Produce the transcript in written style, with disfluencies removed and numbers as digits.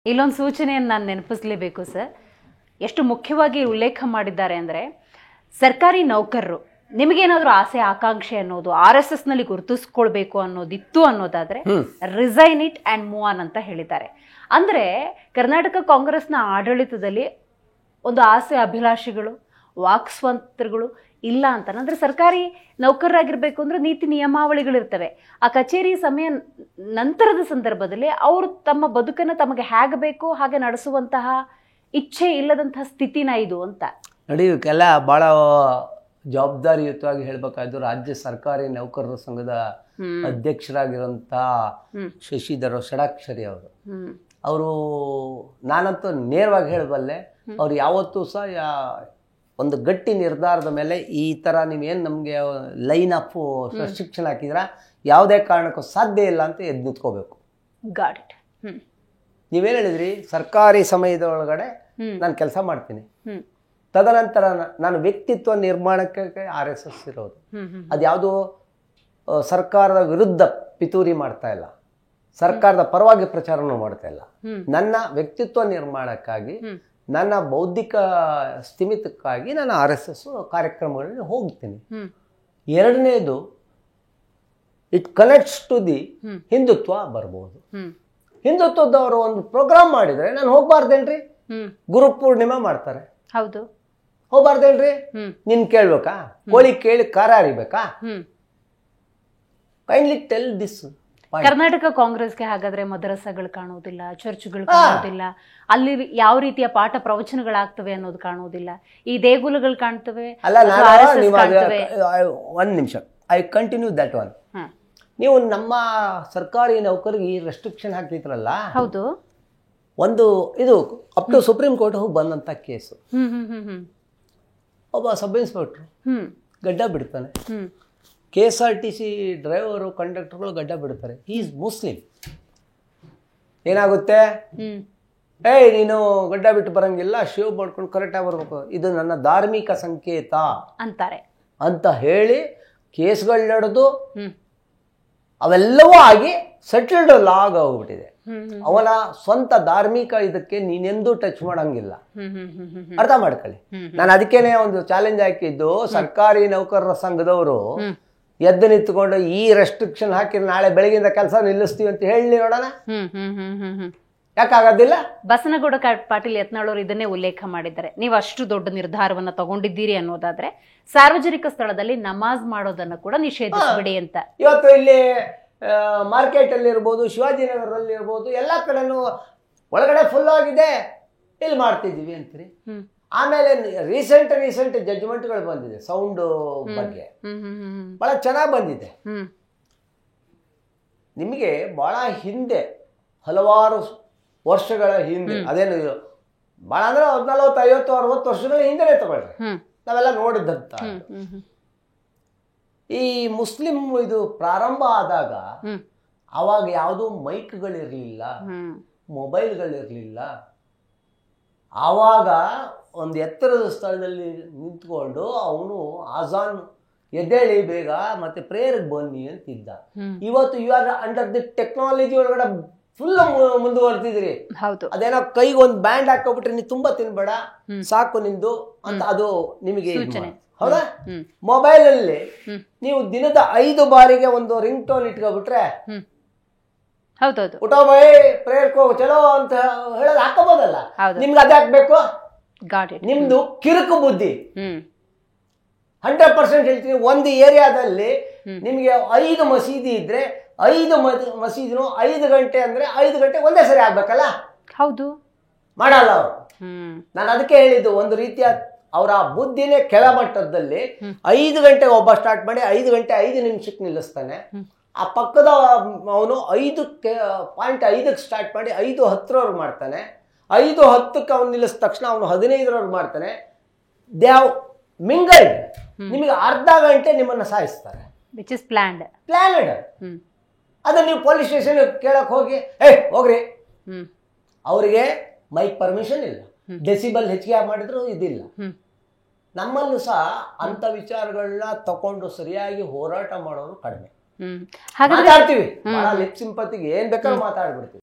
ಇಲ್ಲೊಂದು ಸೂಚನೆಯನ್ನು ನಾನು ನೆನಪಿಸಲೇಬೇಕು ಸರ್. ಎಷ್ಟು ಮುಖ್ಯವಾಗಿ ಉಲ್ಲೇಖ ಮಾಡಿದ್ದಾರೆ ಅಂದರೆ, ಸರ್ಕಾರಿ ನೌಕರರು ನಿಮಗೇನಾದರೂ ಆಸೆ ಆಕಾಂಕ್ಷೆ ಅನ್ನೋದು RSS ನಲ್ಲಿ ಗುರುತಿಸ್ಕೊಳ್ಬೇಕು ಅನ್ನೋದಿತ್ತು ಅನ್ನೋದಾದ್ರೆ resign it and move on ಅಂತ ಹೇಳಿದ್ದಾರೆ. ಅಂದರೆ ಕರ್ನಾಟಕ ಕಾಂಗ್ರೆಸ್ನ ಆಡಳಿತದಲ್ಲಿ ಒಂದು ಆಸೆ ಅಭಿಲಾಷಿಗಳು ವಾಕ್ಸ್ವಂತರುಗಳು ಇಲ್ಲ ಅಂತ. ಅಂದರೆ ಸರ್ಕಾರಿ ನೌಕರರಾಗಿರ್ಬೇಕು ಅಂದ್ರೆ ನೀತಿ ನಿಯಮಾವಳಿಗಳಿರ್ತವೆ. ಆ ಕಚೇರಿ ಸಮಯ ನಂತರದ ಸಂದರ್ಭದಲ್ಲಿ ಅವರು ತಮ್ಮ ಬದುಕನ್ನು ತಮಗೆ ಹೇಗೆ ಬೇಕೋ ಹಾಗೆ ನಡೆಸುವಂತಹ ಇಚ್ಛೆ ಇಲ್ಲದಂತಹ ಸ್ಥಿತಿನ ಇದು ಅಂತ ನಡೆಯೋಕ್ಕೆಲ್ಲ ಭಾಳ ಜವಾಬ್ದಾರಿಯುತವಾಗಿ ಹೇಳ್ಬೇಕಾದ್ರು ರಾಜ್ಯ ಸರ್ಕಾರಿ ನೌಕರರ ಸಂಘದ ಅಧ್ಯಕ್ಷರಾಗಿರೋಂಥ ಶಶಿಧರ್ ಷಡಾಕ್ಷರಿ ಅವರು ನಾನಂತೂ ನೇರವಾಗಿ ಹೇಳಬಲ್ಲೆ, ಅವ್ರು ಯಾವತ್ತೂ ಸಹ ಒಂದು ಗಟ್ಟಿ ನಿರ್ಧಾರದ ಮೇಲೆ ಈ ಥರ ನೀವೇನು ನಮಗೆ ಲೈನ್ ಆಫ್ ರೆಸ್ಟ್ರಿಕ್ಷನ್ ಹಾಕಿದ್ರ ಯಾವುದೇ ಕಾರಣಕ್ಕೂ ಸಾಧ್ಯ ಇಲ್ಲ ಅಂತ ಎದ್ದು ನಿಂತ್ಕೋಬೇಕು. Got it. ನೀವೇನು ಹೇಳಿದ್ರಿ, ಸರ್ಕಾರಿ ಸಮಯದ ಒಳಗಡೆ ನಾನು ಕೆಲಸ ಮಾಡ್ತೀನಿ, ತದನಂತರ ನಾನು ವ್ಯಕ್ತಿತ್ವ ನಿರ್ಮಾಣಕ್ಕೆ RSS ಇರೋದು. ಅದ್ಯಾವುದು ಸರ್ಕಾರದ ವಿರುದ್ಧ ಪಿತೂರಿ ಮಾಡ್ತಾ ಇಲ್ಲ, ಸರ್ಕಾರದ ಪರವಾಗಿ ಪ್ರಚಾರನೂ ಮಾಡ್ತಾ ಇಲ್ಲ. ನನ್ನ ವ್ಯಕ್ತಿತ್ವ ನಿರ್ಮಾಣಕ್ಕಾಗಿ, ನನ್ನ ಬೌದ್ಧಿಕ ಸ್ಥಿಮಿತಕ್ಕಾಗಿ ನಾನು RSS ಕಾರ್ಯಕ್ರಮಗಳಲ್ಲಿ ಹೋಗ್ತೀನಿ. ಎರಡನೇದು, it connects to the Hindutva ಬರ್ಬೋದು. ಹಿಂದುತ್ವದವರು ಒಂದು ಪ್ರೋಗ್ರಾಮ್ ಮಾಡಿದ್ರೆ ನಾನು ಹೋಗ್ಬಾರ್ದೇನ್ರಿ? ಗುರು ಪೂರ್ಣಿಮಾ ಮಾಡ್ತಾರೆ, ಹೌದು, ಹೋಗ್ಬಾರ್ದೇನ್ರಿ? ನಿನ್ ಕೇಳ್ಬೇಕಾ? ಕೋಳಿ ಕೇಳಿ ಖಾರ ಅರಿಬೇಕಾ? Kindly tell this. ಕರ್ನಾಟಕ ಕಾಂಗ್ರೆಸ್ಗೆ ಹಾಗಾದ್ರೆ ಮದರಸಗಳು ಕಾಣುವುದಿಲ್ಲ, ಚರ್ಚ್ಗಳು ಕಾಣುವುದಿಲ್ಲ, ಅಲ್ಲಿ ಯಾವ ರೀತಿಯ ಪಾಠ ಪ್ರವಚನಗಳಾಗ್ತವೆ ಅನ್ನೋದು ಕಾಣುವುದಿಲ್ಲ, ಈ ದೇಗುಲಗಳು ಕಾಣ್ತವೆ. ಒಂದ್ ನಿಮಿಷ, ಐ ಕಂಟಿನ್ಯೂ ದಟ್ ಒನ್. ನೀವು ನಮ್ಮ ಸರ್ಕಾರಿ ನೌಕರಿಗೆ ಈ ರೆಸ್ಟ್ರಿಕ್ಷನ್ ಹಾಕಿದ್ರಲ್ಲ, ಹೌದು, ಒಂದು ಇದು ಅಪ್ ಟು ಸುಪ್ರೀಂ ಕೋರ್ಟ್ ಹೋಗಿ ಬಂದಂತ ಕೇಸು. ಒಬ್ಬ ಸಬ್ ಇನ್ಸ್ಪೆಕ್ಟ್ರು ಗಡ್ಡ ಬಿಡ್ತಾನೆ, KSRTC ಡ್ರೈವರು ಕಂಡಕ್ಟರ್ಗಳು ಗಡ್ಡ ಬಿಡ್ತಾರೆ. He is Muslim. ಏನಾಗುತ್ತೆ? ನೀನು ಗಡ್ಡ ಬಿಟ್ಟು ಬರಂಗಿಲ್ಲ, ಶೇವ್ ಮಾಡ್ಕೊಂಡು ಕರೆಕ್ಟಾಗಿ ಬರ್ಬೇಕು, ಇದು ನನ್ನ ಧಾರ್ಮಿಕ ಸಂಕೇತ ಅಂತಾರೆ ಅಂತ ಹೇಳಿ ಕೇಸ್ಗಳು ನಡೆದು ಅವೆಲ್ಲವೂ ಆಗಿ ಸೆಟಲ್ಡ್ ಲಾಗ್ ಹೋಗ್ಬಿಟ್ಟಿದೆ. ಅವನ ಸ್ವಂತ ಧಾರ್ಮಿಕ ಇದಕ್ಕೆ ನೀನೆಂದೂ ಟಚ್ ಮಾಡಂಗಿಲ್ಲ. ಅರ್ಥ ಮಾಡ್ಕೊಳ್ಳಿ. ನಾನು ಅದಕ್ಕೇನೆ ಒಂದು ಚಾಲೆಂಜ್ ಹಾಕಿದ್ದು, ಸರ್ಕಾರಿ ನೌಕರರ ಸಂಘದವರು ಎದ್ದು ನಿಂತ್ಕೊಂಡು ಈ ರೆಸ್ಟ್ರಿಕ್ಷನ್ ಹಾಕಿದ್ರೆ ನಾಳೆ ಬೆಳಗಿಂದ ಕೆಲಸ ನಿಲ್ಲಿಸ್ತೀವಿ ಅಂತ ಹೇಳಿ ನೋಡೋಣ. ಯಾಕಾಗೋದಿಲ್ಲ? ಬಸನಗೌಡ ಪಾಟೀಲ್ ಯತ್ನಾಳ್ ಅವರು ಇದನ್ನೇ ಉಲ್ಲೇಖ ಮಾಡಿದ್ದಾರೆ. ನೀವು ಅಷ್ಟು ದೊಡ್ಡ ನಿರ್ಧಾರವನ್ನ ತಗೊಂಡಿದ್ದೀರಿ ಅನ್ನೋದಾದ್ರೆ ಸಾರ್ವಜನಿಕ ಸ್ಥಳದಲ್ಲಿ ನಮಾಜ್ ಮಾಡೋದನ್ನ ಕೂಡ ನಿಷೇಧಿಸಬೇಡಿ ಅಂತ. ಇವತ್ತು ಇಲ್ಲಿ ಮಾರ್ಕೆಟ್ ಅಲ್ಲಿ ಇರ್ಬೋದು, ಶಿವಾಜಿನಗರದಲ್ಲಿ ಇರ್ಬೋದು, ಎಲ್ಲಾ ಕಡೆನೂ ಒಳಗಡೆ ಫುಲ್ ಆಗಿದೆ, ಇಲ್ಲಿ ಮಾಡ್ತಿದ್ದೀವಿ ಅಂತೀರಿ. ಆಮೇಲೆ ರೀಸೆಂಟ್ ಜಡ್ಜ್ಮೆಂಟ್ಗಳು ಬಂದಿದೆ ಸೌಂಡ್ ಬಗ್ಗೆ, ಬಹಳ ಚೆನ್ನಾಗಿ ಬಂದಿದೆ. ನಿಮಗೆ ಬಹಳ ಹಿಂದೆ, ಹಲವಾರು ವರ್ಷಗಳ ಹಿಂದೆ, ಅದೇನು ಬಹಳ ಅಂದ್ರೆ 40, 50, 60 ವರ್ಷಗಳ ಹಿಂದೆನೆ ತಗೊಳ್ರಿ, ನಾವೆಲ್ಲ ನೋಡಿದ್ದಂತ. ಈ ಮುಸ್ಲಿಂ ಇದು ಪ್ರಾರಂಭ ಆದಾಗ ಅವಾಗ ಯಾವುದೂ ಮೈಕ್ಗಳಿರ್ಲಿಲ್ಲ, ಮೊಬೈಲ್ಗಳಿರ್ಲಿಲ್ಲ. ಆವಾಗ ಒಂದು ಎತ್ತರದ ಸ್ಥಳದಲ್ಲಿ ನಿಂತ್ಕೊಂಡು ಅವನು ಆಜಾನ್ ಎದ್ದೇಳಿ ಬೇಗ ಮತ್ತೆ ಪ್ರೇಯರ್ಗೆ ಬನ್ನಿ ಅಂತಿದ್ದ. ಇವತ್ತು you are under the technology ಒಳಗಡೆ ಫುಲ್ ಮುಂದುವರ್ತಿದ್ರಿ. ಅದೇನೋ ಕೈಗೆ ಒಂದು ಬ್ಯಾಂಡ್ ಹಾಕೋಬಿಟ್ರೆ ನೀವು ತುಂಬಾ ತಿನ್ಬೇಡ, ಸಾಕು ನಿಂದು ಅಂತ ಅದು ನಿಮಗೆ ಹೌದಾ? ಮೊಬೈಲ್ ಅಲ್ಲಿ ನೀವು ದಿನದ 5 ಬಾರಿಗೆ ಒಂದು ರಿಂಗ್ ಟೋನ್ ಇಟ್ಕೊಬಿಟ್ರೆ ಊಟ ಬೈ ಪ್ರೇಯರ್ಗೆ ಹೋಗು ಚಲೋ ಅಂತ ಹೇಳೋದು ಹಾಕೋಬೋದಲ್ಲ. ನಿಮ್ಗೆ ಅದೇ ಹಾಕ್ಬೇಕು? ನಿಮ್ದು ಕಿರುಕು ಬುದ್ಧಿ. 100% ಹೇಳ್ತೀನಿ. ಒಂದು ಏರಿಯಾದಲ್ಲಿ ನಿಮ್ಗೆ 5 ಮಸೀದಿ ಇದ್ರೆ 5 ಮಸೀದಿನೂ 5 ಗಂಟೆ ಅಂದ್ರೆ 5 ಗಂಟೆ ಒಂದೇ ಸರಿ ಆಗ್ಬೇಕಲ್ಲ? ಹೌದು, ಮಾಡಲ್ಲ ಅವರು. ನಾನು ಅದಕ್ಕೆ ಹೇಳಿದ್ದು, ಒಂದು ರೀತಿಯ ಅವರ ಬುದ್ಧಿನೇ ಕೆಳಮಟ್ಟದಲ್ಲಿ 5 ಗಂಟೆಗೆ ಒಬ್ಬ ಸ್ಟಾರ್ಟ್ ಮಾಡಿ 5 ಗಂಟೆ 5 ನಿಮಿಷಕ್ಕೆ ನಿಲ್ಲಿಸ್ತಾನೆ. ಆ ಪಕ್ಕದ ಅವನು 5.5ಕ್ಕೆ ಸ್ಟಾರ್ಟ್ ಮಾಡಿ 5:10 ಮಾಡ್ತಾನೆ. 5:10ಕ್ಕೆ ಅವನು ನಿಲ್ಲಿಸಿದ ತಕ್ಷಣ ಅವನು 15 ಮಾಡ್ತಾನೆ. They have ಮಿಂಗಲ್ಡ್. ನಿಮಗೆ ಅರ್ಧ ಗಂಟೆ ನಿಮ್ಮನ್ನ ಸಾಯಿಸ್ತಾರೆ. Which is planned. ಅದನ್ನ ನೀವು ಪೊಲೀಸ್ ಸ್ಟೇಷನ್ ಕೇಳಕ್ ಹೋಗಿ ಹೋಗ್ರಿ, ಅವರಿಗೆ ಮೈಕ್ ಪರ್ಮಿಷನ್ ಇಲ್ಲ, ಡೆಸಿಬಲ್ ಹೆಚ್ಚಿಗೆ ಮಾಡಿದ್ರು ಇದಿಲ್ಲ. ನಮ್ಮಲ್ಲೂ ಸಹ ಅಂತ ವಿಚಾರಗಳನ್ನ ತಕೊಂಡು ಸರಿಯಾಗಿ ಹೋರಾಟ ಮಾಡೋರು ಕಡಿಮೆ. ಮಾತಾಡ್ತೀವಿ, ಲಿಪ್ ಸಿಂಪತಿಗೆ ಏನ್ ಬೇಕಾದ್ರೂ ಮಾತಾಡ್ಬಿಡ್ತೀವಿ.